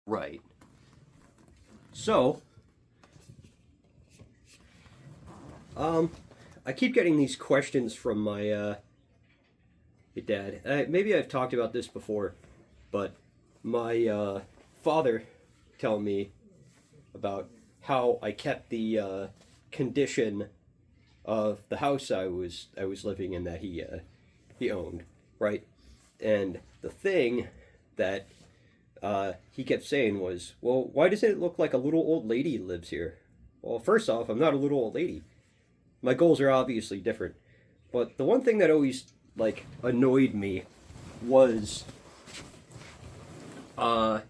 Right. So, I keep getting these questions from my dad. Maybe I've talked about this before, but my father tell me about how I kept the condition of the house I was living in that he owned, right? And the thing that he kept saying was, "Well, why does it look like a little old lady lives here?" Well, first off, I'm not a little old lady. My goals are obviously different, but the one thing that always like annoyed me was uh,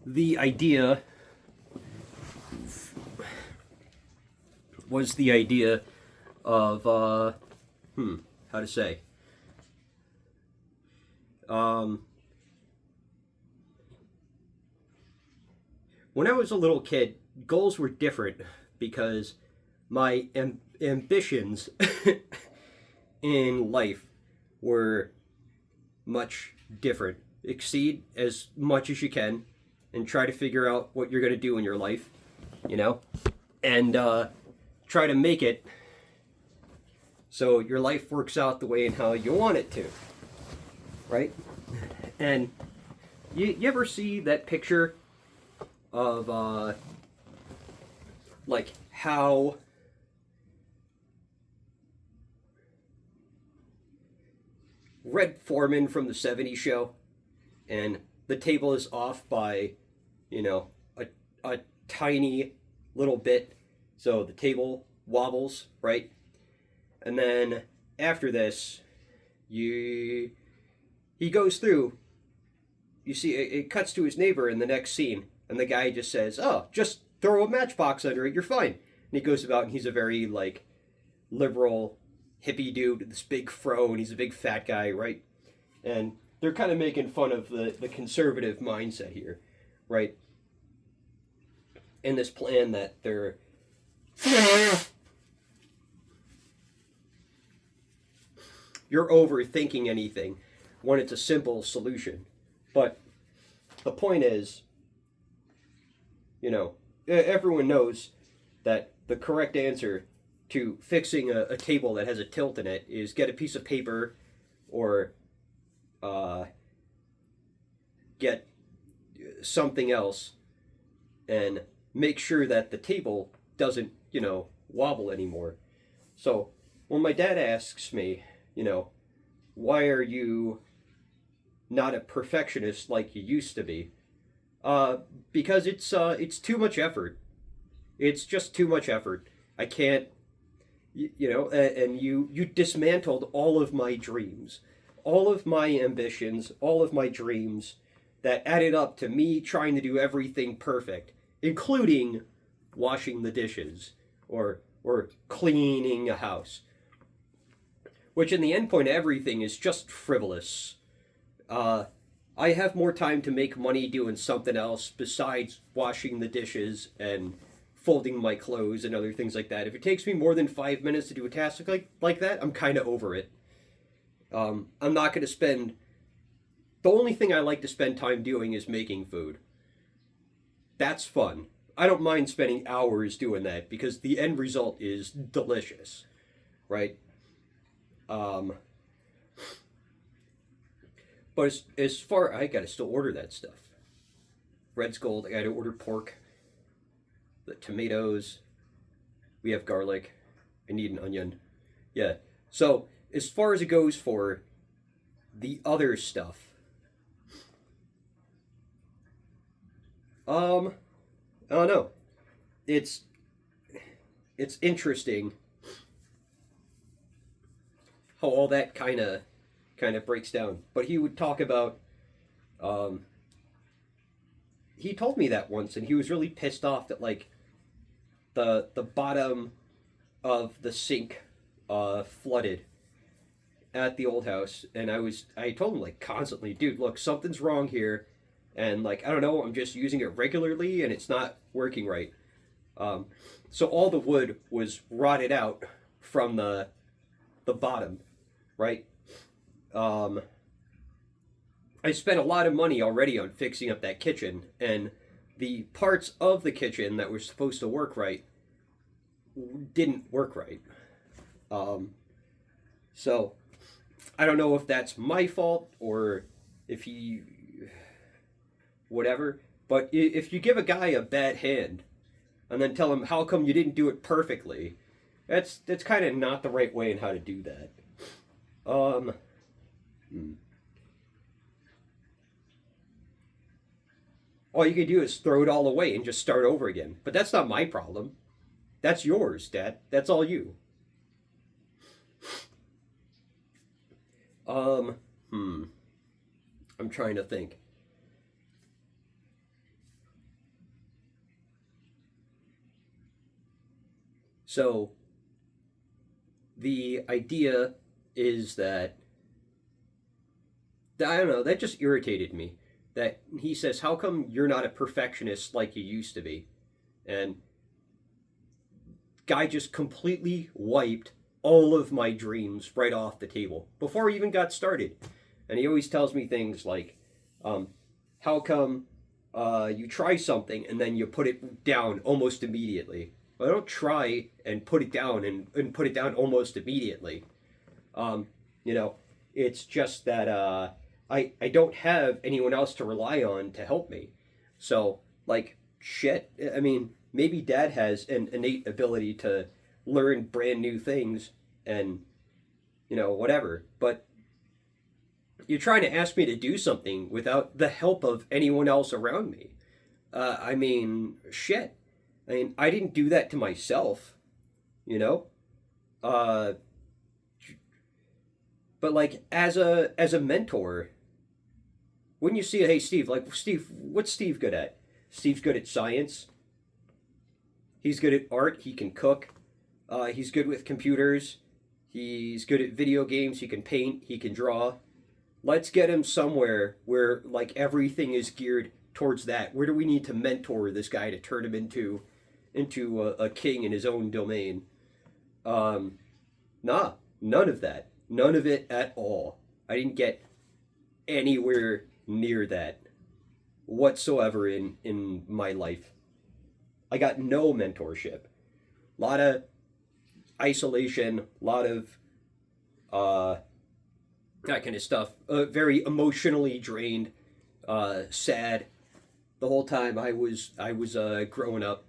the idea the idea of how to say um, when I was a little kid, goals were different because my ambitions in life were much different. Exceed as much as you can and try to figure out what you're going to do in your life, you know, and try to make it so your life works out the way and how you want it to, right? And you ever see that picture of like how Red Foreman from the '70s show, and the table is off by, you know, a tiny little bit, so the table wobbles, right? And then after this, you he goes through. You see, it cuts to his neighbor in the next scene, and the guy just says, "Oh, just throw a matchbox under it, you're fine." And he goes about, and he's a very like liberal hippie dude with this big fro, and he's a big fat guy, right? And they're kind of making fun of the conservative mindset here, right? In this plan that they're you're overthinking anything when it's a simple solution. But the point is, you know, everyone knows that the correct answer to fixing a table that has a tilt in it is get a piece of paper or get something else and make sure that the table doesn't, you know, wobble anymore. So when my dad asks me, you know, why are you not a perfectionist like you used to be? Because it's too much effort. It's just too much effort. I can't, you know, and you dismantled all of my dreams, all of my ambitions, all of my dreams that added up to me trying to do everything perfect, including washing the dishes or cleaning a house, which in the end point of everything is just frivolous. I have more time to make money doing something else besides washing the dishes and folding my clothes and other things like that. If it takes me more than 5 minutes to do a task like that, I'm kind of over it. I'm not going to spend. The only thing I like to spend time doing is making food. That's fun. I don't mind spending hours doing that because the end result is delicious, right? Um, but as far, I gotta still order that stuff. Red's Gold. I gotta order pork, the tomatoes. We have garlic. I need an onion. Yeah. So as far as it goes for the other stuff, I don't know. It's it's interesting how all that kind of breaks down. But he would talk about. Um, he told me that once, and he was really pissed off that like the bottom of the sink flooded at the old house, and I told him like constantly, dude, look, something's wrong here, and like I don't know, I'm just using it regularly, and it's not working right. Um, so all the wood was rotted out from the bottom, right? Um, I spent a lot of money already on fixing up that kitchen, and the parts of the kitchen that were supposed to work right didn't work right. Um, so I don't know if that's my fault or if he whatever. But if you give a guy a bad hand and then tell him how come you didn't do it perfectly, that's kind of not the right way in how to do that. Um, hmm. All you can do is throw it all away and just start over again. But that's not my problem. That's yours, Dad. That's all you. Um, hmm. I'm trying to think. So the idea is that I don't know. That just irritated me. That he says, "How come you're not a perfectionist like you used to be?" And guy just completely wiped all of my dreams right off the table before we even got started. And he always tells me things like, um, "How come you try something and then you put it down almost immediately?" Well, I don't try and put it down and put it down almost immediately. Um, you know, it's just that I don't have anyone else to rely on to help me. So, like, shit. I mean, maybe Dad has an innate ability to learn brand new things and, whatever. But you're trying to ask me to do something without the help of anyone else around me. I mean, shit. I mean, I didn't do that to myself, you know? Uh, but like as a mentor, wouldn't you see, hey Steve, like Steve, what's Steve good at? Steve's good at science. He's good at art. He can cook. He's good with computers. He's good at video games. He can paint. He can draw. Let's get him somewhere where like everything is geared towards that. Where do we need to mentor this guy to turn him into a king in his own domain? Um, nah, none of that. None of it at all. I didn't get anywhere near that whatsoever in my life. I got no mentorship. A lot of isolation, a lot of uh, that kind of stuff. Very emotionally drained, sad. The whole time I was growing up,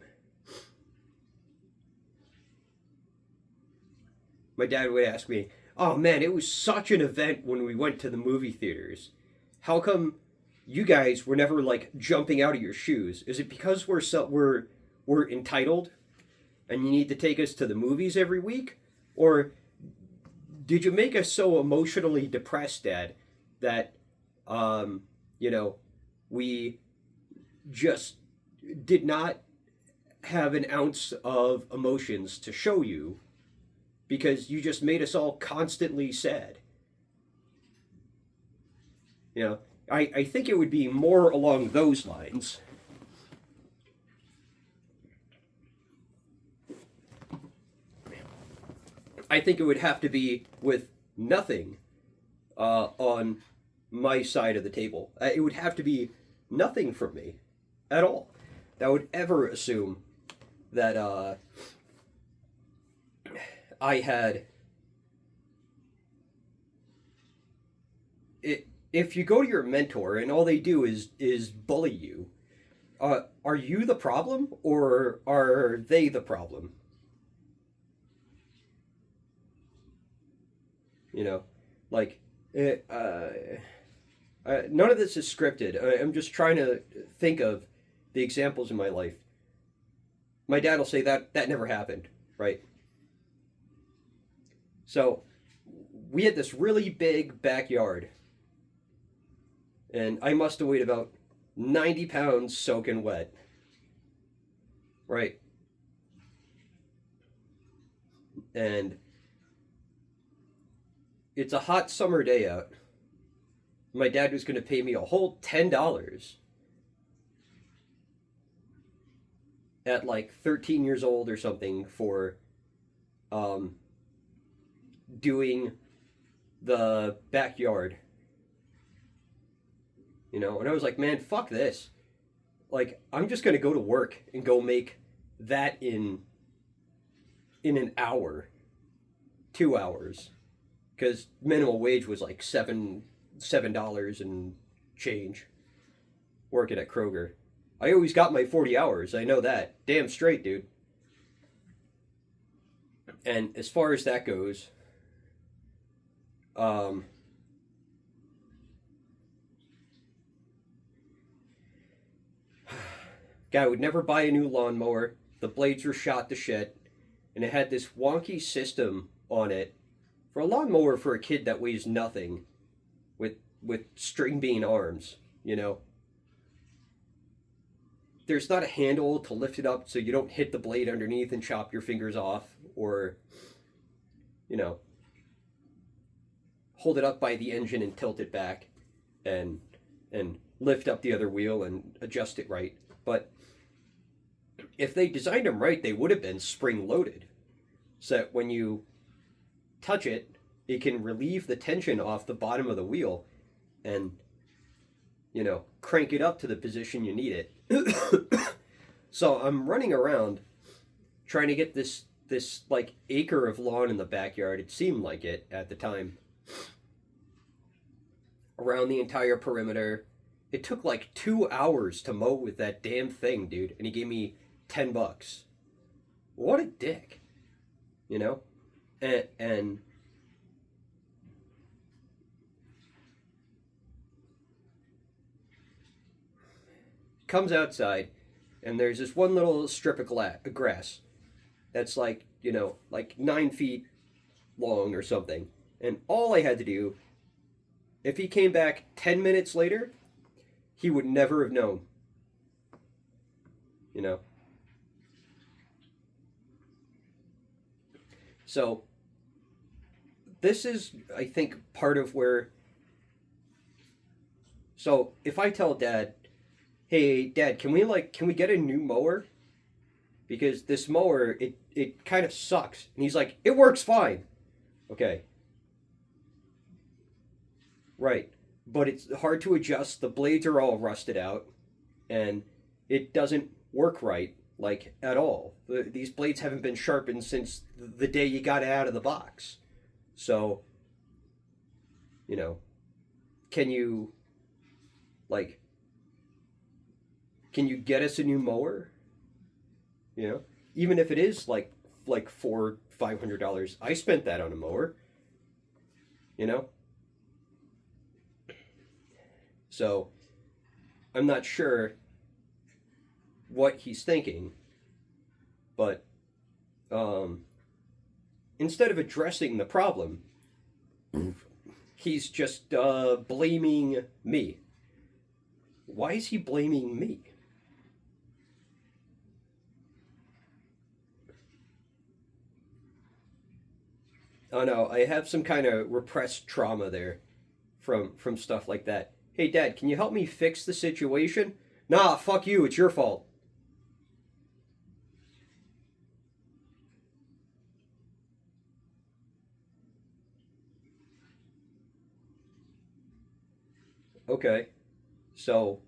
my dad would ask me, "Oh man, it was such an event when we went to the movie theaters. How come you guys were never like jumping out of your shoes? Is it because we're entitled and you need to take us to the movies every week, or did you make us so emotionally depressed, Dad, that you know we just did not have an ounce of emotions to show you because you just made us all constantly sad?" I think it would be more along those lines. I think it would have to be with nothing on my side of the table. It would have to be nothing from me at all that would ever assume that I had it. If you go to your mentor and all they do is bully you, are you the problem or are they the problem? You know, like it, none of this is scripted. I'm just trying to think of the examples in my life. My dad will say that never happened, right? So we had this really big backyard, and I must have weighed about 90 pounds soaking wet, right? And it's a hot summer day out. My dad was going to pay me a whole $10 at like 13 years old or something for um, doing the backyard. you know. And I was like, man, fuck this. Like, I'm just gonna go to work and go make that in an hour, 2 hours, because minimum wage was like $7 and change. Working at Kroger, I always got my 40 hours. I know that damn straight, dude. And as far as that goes, um, guy would never buy a new lawnmower. The blades were shot to shit, and it had this wonky system on it for a lawnmower for a kid that weighs nothing, with string bean arms. You know, there's not a handle to lift it up so you don't hit the blade underneath and chop your fingers off, or, you know, hold it up by the engine and tilt it back, and lift up the other wheel and adjust it right. But if they designed them right, they would have been spring loaded, so that when you touch it, it can relieve the tension off the bottom of the wheel, and, you know, crank it up to the position you need it. So I'm running around trying to get this like acre of lawn in the backyard. It seemed like it at the time. Around the entire perimeter. It took like 2 hours to mow with that damn thing, dude, and he gave me $10. What a dick, you know? And comes outside, and there's this one little strip of grass that's like, you know, like 9 feet long or something. And all I had to do, if he came back 10 minutes later, he would never have known. You know? So, this is, I think, part of where... So, if I tell Dad, hey, Dad, can we get a new mower? Because this mower, it kind of sucks. And he's like, it works fine. Okay. Right. But it's hard to adjust. The blades are all rusted out. And it doesn't work right, like, at all. These blades haven't been sharpened since the day you got it out of the box. So, you know, can you get us a new mower? You know, even if it is like $400-$500, I spent that on a mower. You know, so I'm not sure what he's thinking, but instead of addressing the problem, he's just blaming me. Why is he blaming me? Oh no, I have some kind of repressed trauma there from stuff like that. Hey, Dad, can you help me fix the situation? Nah, fuck you, it's your fault. Okay, so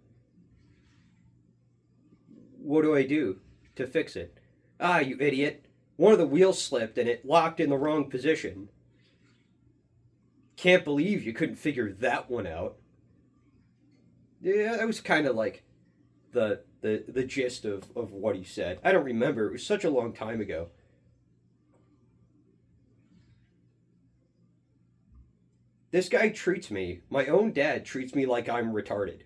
what do I do to fix it? Ah, you idiot. One of the wheels slipped and it locked in the wrong position. Can't believe you couldn't figure that one out. Yeah, that was kind of like the gist of what he said. I don't remember. It was such a long time ago. This guy treats me, my own dad treats me like I'm retarded.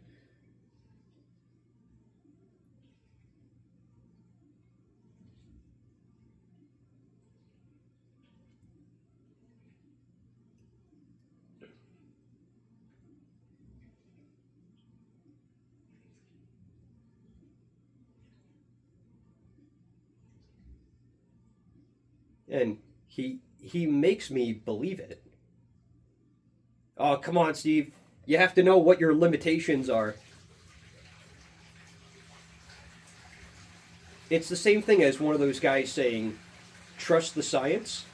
And he makes me believe it. Oh, come on, Steve. You have to know what your limitations are. It's the same thing as one of those guys saying, trust the science.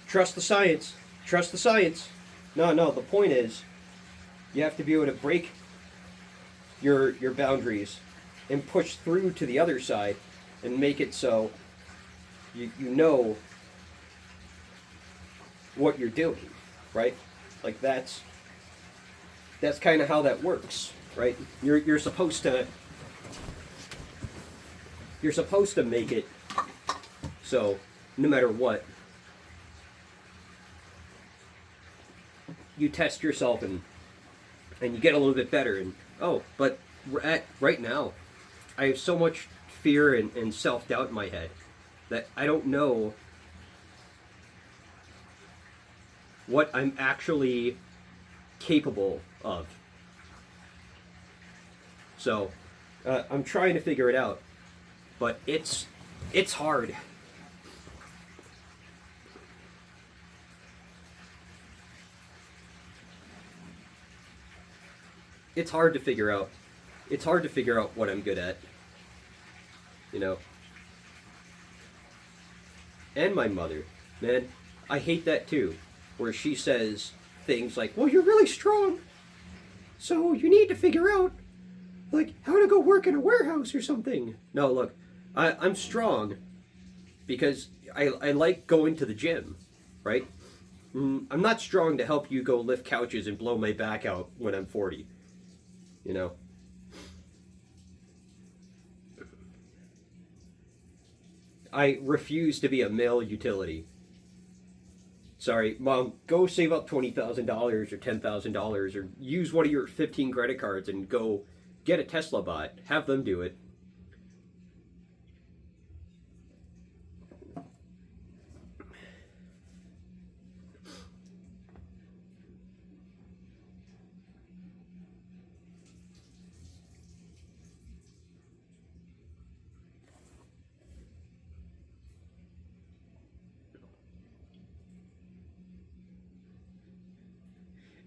Trust the science. Trust the science. No, the point is, You have to be able to break your boundaries and push through to the other side and make it so you know what you're doing, right? Like that's kind of how that works, right? You're supposed to make it so no matter what, you test yourself and you get a little bit better. And but right now I have so much fear and self-doubt in my head that I don't know what I'm actually capable of. So I'm trying to figure it out, but it's hard. It's hard to figure out. It's hard to figure out what I'm good at. You know. And my mother, man, I hate that too, where she says things like, "Well, you're really strong, so you need to figure out, like, how to go work in a warehouse or something." No, look, I'm strong because I like going to the gym, right? I'm not strong to help you go lift couches and blow my back out when I'm 40, you know? I refuse to be a male utility. Sorry, Mom, go save up $20,000 or $10,000 or use one of your 15 credit cards and go get a Tesla bot. Have them do it.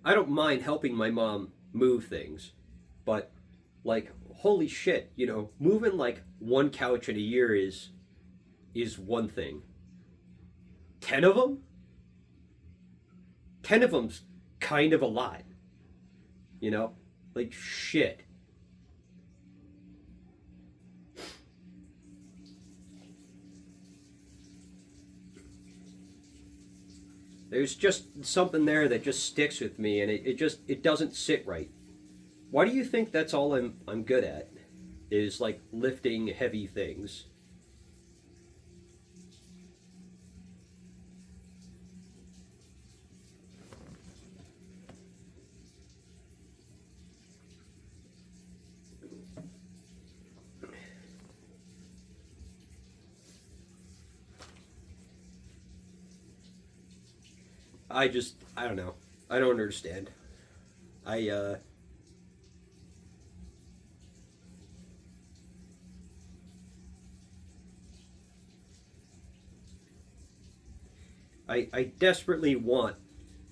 I don't mind helping my mom move things, but like holy shit, moving like one couch in a year is one thing. 10 of them? 10 of them's kind of a lot. Like shit. There's just something there that just sticks with me, and it doesn't sit right. Why do you think that's all I'm good at? Is like lifting heavy things. I don't know. I don't understand. I I desperately want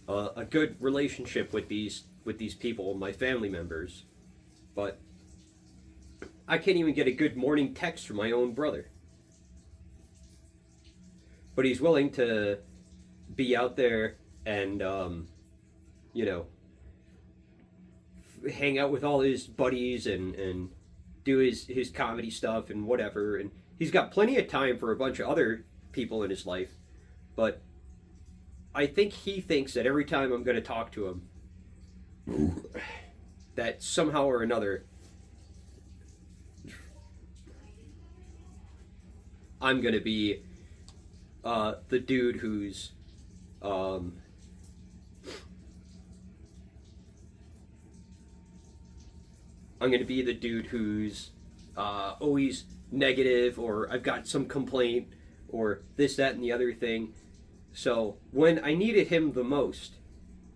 a good relationship with these people, my family members, but I can't even get a good morning text from my own brother. But he's willing to be out there and you know hang out with all his buddies and do his comedy stuff and whatever, and he's got plenty of time for a bunch of other people in his life, but I think he thinks that every time I'm going to talk to him that somehow or another I'm going to be the dude who's I'm going to be the dude who's always negative, or I've got some complaint, or this, that, and the other thing. So when I needed him the most,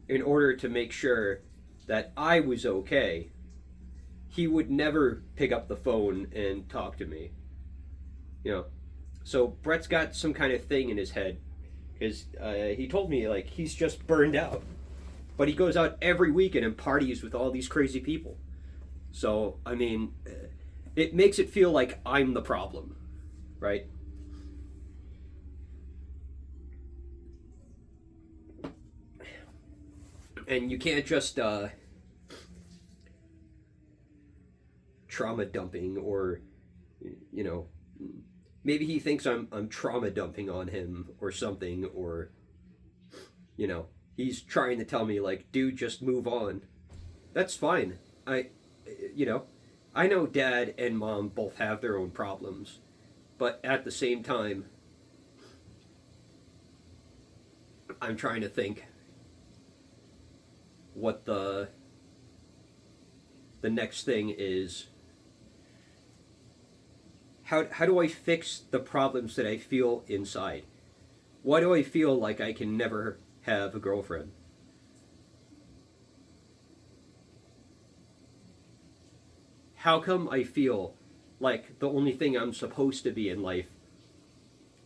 in order to make sure that I was okay, he would never pick up the phone and talk to me. So Brett's got some kind of thing in his head, because he told me like he's just burned out, but he goes out every weekend and parties with all these crazy people. So I mean, it makes it feel like I'm the problem, right? And you can't just trauma dumping, or you know, maybe he thinks I'm trauma dumping on him or something, or he's trying to tell me like, dude, just move on. That's fine. You know, I know dad and mom both have their own problems, but at the same time, I'm trying to think what the next thing is. How do I fix the problems that I feel inside? Why do I feel like I can never have a girlfriend? How come I feel like the only thing I'm supposed to be in life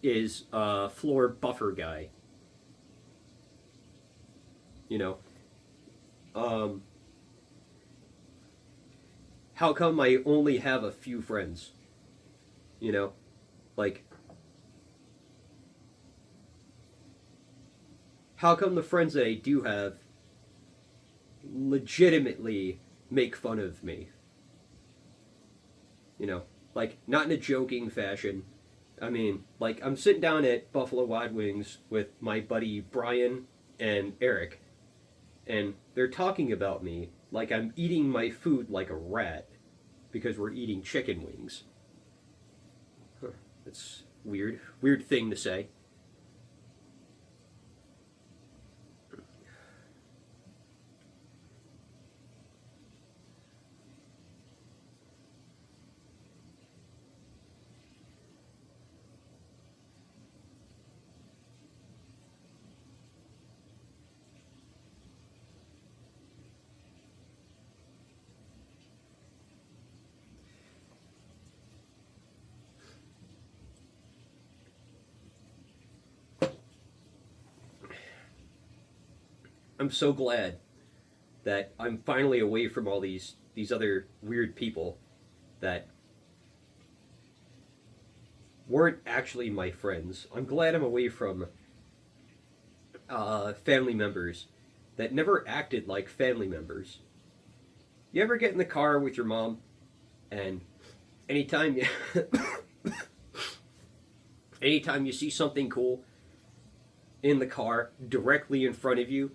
is a floor buffer guy? You know, um, how come I only have a few friends? You know, like, how come the friends that I do have legitimately make fun of me? You know, like, not in a joking fashion. I mean, like, I'm sitting down at Buffalo Wild Wings with my buddy Brian and Eric, and they're talking about me like I'm eating my food like a rat because we're eating chicken wings. Huh, that's weird. Weird thing to say. I'm so glad that I'm finally away from all these other weird people that weren't actually my friends. I'm glad I'm away from family members that never acted like family members. You ever get in the car with your mom, and anytime you anytime you see something cool in the car directly in front of you,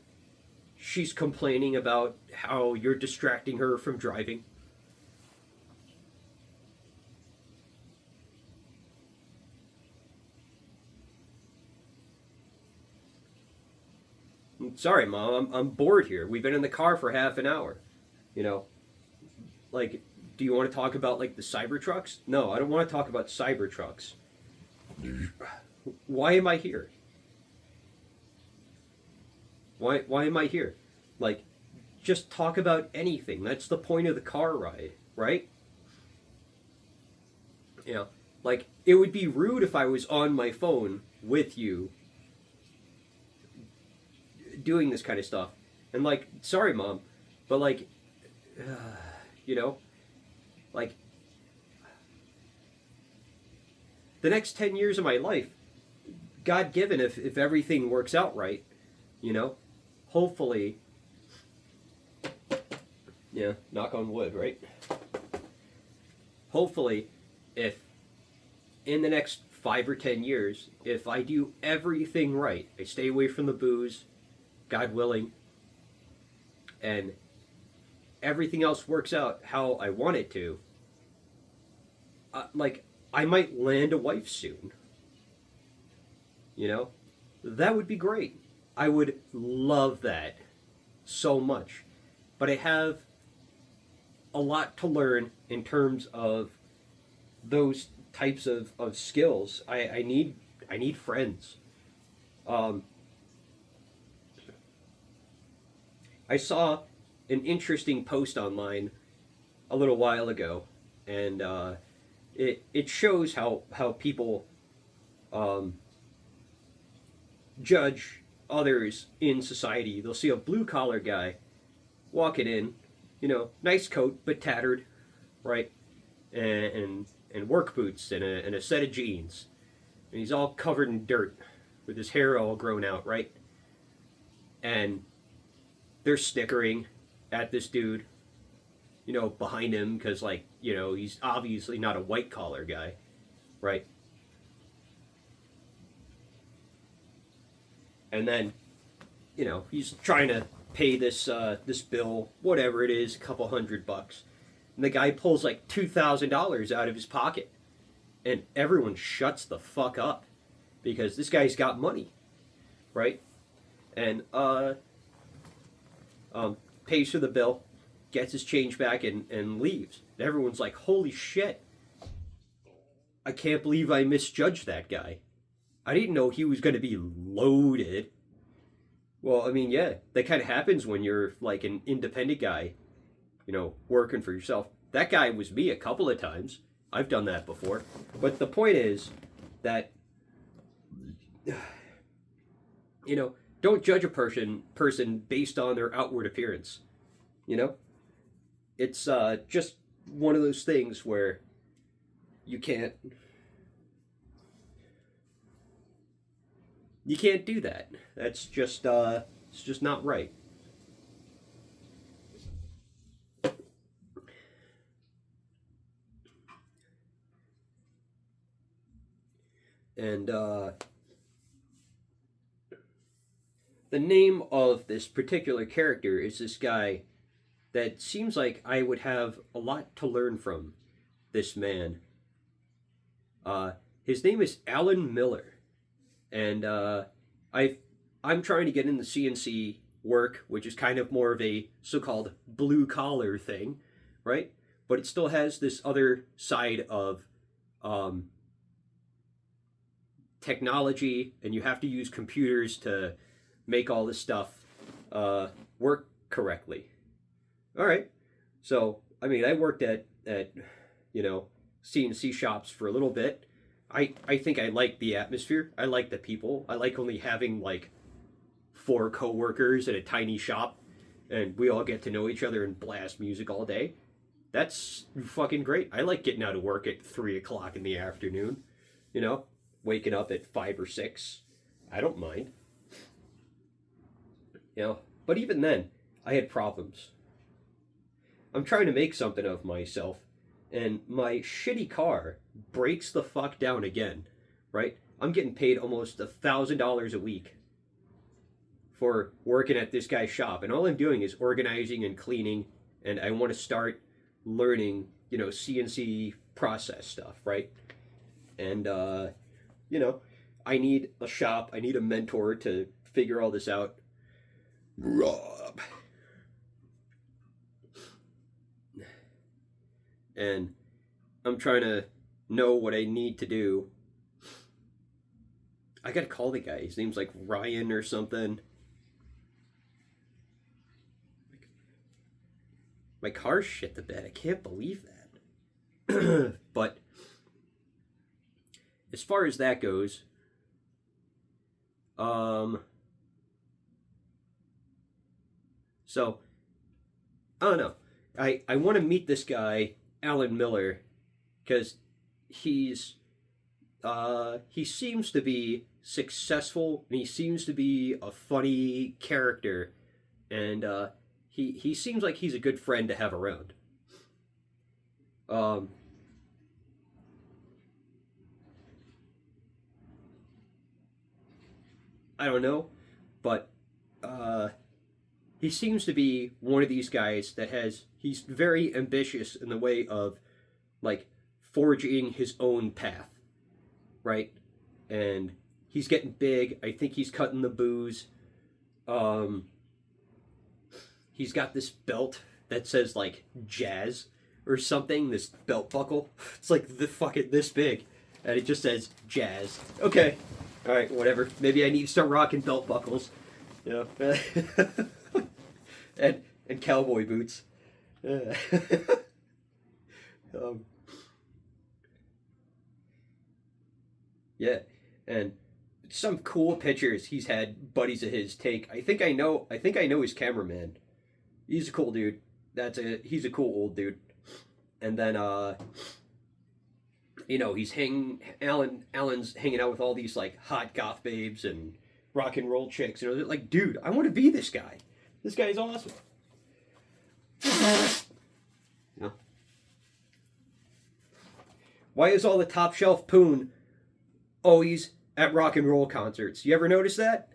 she's complaining about how you're distracting her from driving? Sorry, mom, I'm bored here. We've been in the car for half an hour. You know, like, do you want to talk about like the Cybertrucks? No, I don't want to talk about Cybertrucks. Why am I here? Why am I here? Like, just talk about anything. That's the point of the car ride, right? You know, like, it would be rude if I was on my phone with you doing this kind of stuff. And like, sorry, mom, but like, you know, like, the next 10 years of my life, God given, if everything works out right, you know, hopefully, yeah, knock on wood, right? Hopefully, if in the next 5 or 10 years, if I do everything right, I stay away from the booze, God willing, and everything else works out how I want it to, like, I might land a wife soon. You know? That would be great. I would love that so much. But I have a lot to learn in terms of those types of skills. I need friends. Um, I saw an interesting post online a little while ago, and it shows how people um, judge others in society. They'll see a blue collar guy walking in, nice coat but tattered, right, and work boots and a set of jeans, and he's all covered in dirt with his hair all grown out, right, and they're snickering at this dude, behind him because, like, he's obviously not a white collar guy, right? And then, he's trying to pay this bill, whatever it is, a couple $100, and the guy pulls like $2,000 out of his pocket, and everyone shuts the fuck up because this guy's got money, right? And pays for the bill, gets his change back, and leaves. And everyone's like, holy shit, I can't believe I misjudged that guy. I didn't know he was going to be loaded. Well, I mean, yeah, that kind of happens when you're like an independent guy, working for yourself. That guy was me a couple of times. I've done that before. But the point is that, don't judge a person based on their outward appearance. It's just one of those things where you can't do that. That's just it's just not right. And the name of this particular character is this guy that seems like I would have a lot to learn from. This man. His name is Alan Miller, and I'm trying to get into CNC work, which is kind of more of a so-called blue collar thing, right? But it still has this other side of technology, and you have to use computers to make all this stuff work correctly. All right, so I mean, I worked at CNC shops for a little bit. I think I like the atmosphere. I like the people. I like only having like 4 coworkers at a tiny shop, and we all get to know each other and blast music all day. That's fucking great. I like getting out of work at 3 o'clock in the afternoon. Waking up at 5 or 6. I don't mind. But even then, I had problems. I'm trying to make something of myself, and my shitty car breaks the fuck down again, right? I'm getting paid almost $1,000 a week for working at this guy's shop, and all I'm doing is organizing and cleaning, and I want to start learning, CNC process stuff, right? And, I need a shop, I need a mentor to figure all this out. Rob. And I'm trying to know what I need to do. I gotta call the guy. His name's like Ryan or something. My car's shit the bed. I can't believe that. But as far as that goes, so I don't know. I want to meet this guy, Alan Miller, because he seems to be successful, and he seems to be a funny character, and he seems like he's a good friend to have around. I don't know, but he seems to be one of these guys that he's very ambitious in the way of like forging his own path, right? And he's getting big. I think he's cutting the booze. He's got this belt that says like jazz or something, this belt buckle. It's like this big, and it just says jazz. Okay. All right, whatever. Maybe I need to start rocking belt buckles, and cowboy boots. Yeah, and some cool pictures he's had buddies of his take. I think I know his cameraman. He's a cool dude. He's a cool old dude. And then Alan's hanging out with all these like hot goth babes and rock and roll chicks. They're like, dude, I want to be this guy. This guy's awesome. Why is all the top shelf poon always at rock and roll concerts? You ever notice that?